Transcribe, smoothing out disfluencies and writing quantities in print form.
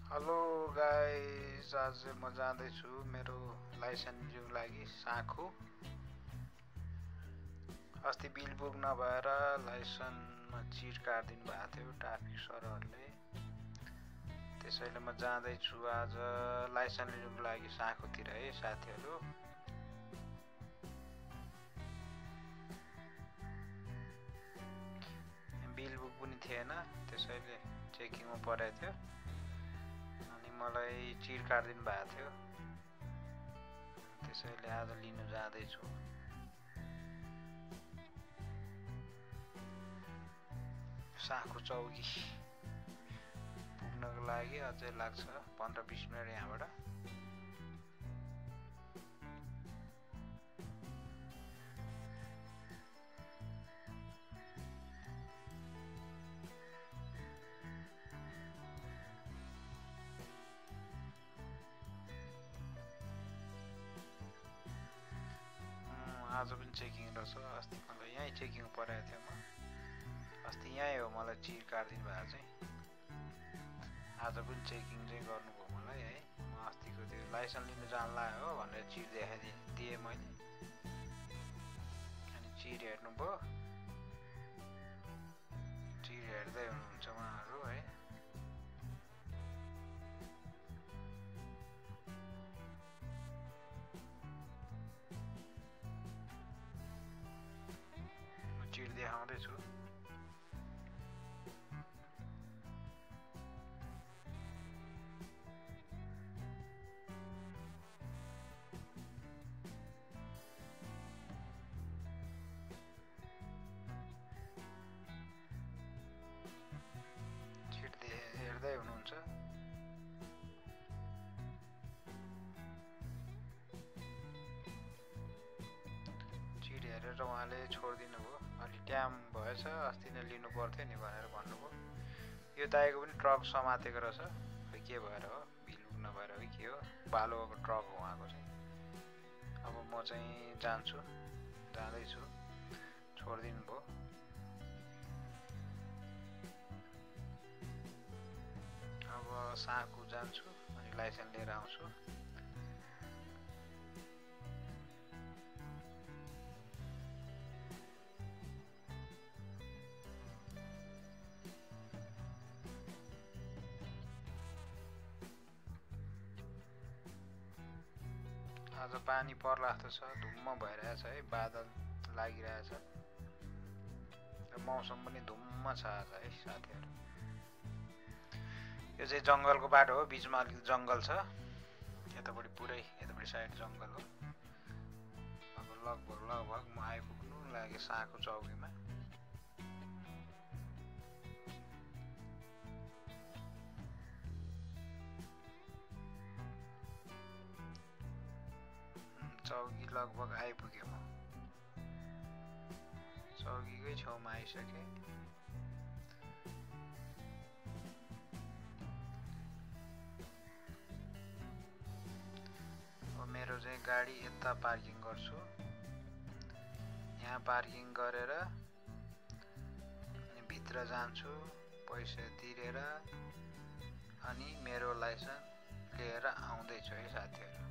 Hello guys, आज म जाँदैछु मेरो लाइसेन्स लिनुको लागि साँखु। अस्ति बिल बुक नभएर लाइसेन्समा चिट काटिदिनु भएको थियो ट्राफिक सरहरूले। त्यसैले म जाँदैछु आज लाइसेन्स लिनुको लागि साँखुतिर है साथीहरू। बिल बुक पनि थिएन, त्यसैले चेकिङमा परेको थियो। अनि मलाई चिट काटिदिनु भएको थियो, त्यसैले आज लिनु जाँदैछु। साँखु चौकी पुग्नको लागि अझै लाग्छ 15-20 मिनट यहाँबाट। आज पनि चेकिङ रहेछ। अस्ति मलाई यहीँ चेकिङ परेको थियो। अस्ति यहीँ हो मलाई चिट काटिदिनु भएको चाहिँ। आज पनि चेकिङ चाहिँ गर्नुभयो मलाई है। म अस्तिको त्यो लाइसेन्स लिनु जान लाग्यो हो भनेर चिट देखाइदिएँ मैले। अनि चिट हेर्नुभयो, चिट हेर्दै हुनुहुन्छ उहाँहरू है। चिट देखाउँदैछु। चिट हेर्दै हुनुहुन्छ। चिट हेरेर उहाँले छोडिदिनु भयो। अलि टाइम भएछ, अस्ति नै लिनु पर्थ्यो नि भनेर भन्नुभयो। यो दाइको पनि ट्रक समातेको रहेछ, खै के भएर हो, बिल बुक नभएर हो कि के हो। बालुवाको ट्रक हो उहाँको चाहिँ। अब म चाहिँ जान्छु, जाँदैछु, छोडिदिनु भयो। अब साँखु जान्छु अनि लाइसेन्स लिएर आउँछु। आज पानी पर्ला जस्तो छ, धुम्म भइरहेछ है, बादल लागिरहेछ र मौसम पनि धुम्म छ आज है साथीहरू। यो चाहिँ जङ्गलको बाटो हो, बिचमा अलिकति जङ्गल छ। यतापट्टि पुरै यतापट्टि साइड जङ्गल हो। अब लगभग म आइपुग्नु लाग्यो साँखु चौकीमा। चौकी लगभग आइपुग्यो। म चौकीकै छेउमा आइसकेँ। अब मेरो चाहिँ गाडी यता पार्किङ गर्छु। यहाँ पार्किङ गरेर अनि भित्र जान्छु, पैसा तिरेर अनि मेरो लाइसेन्स लिएर आउँदैछु है साथीहरू।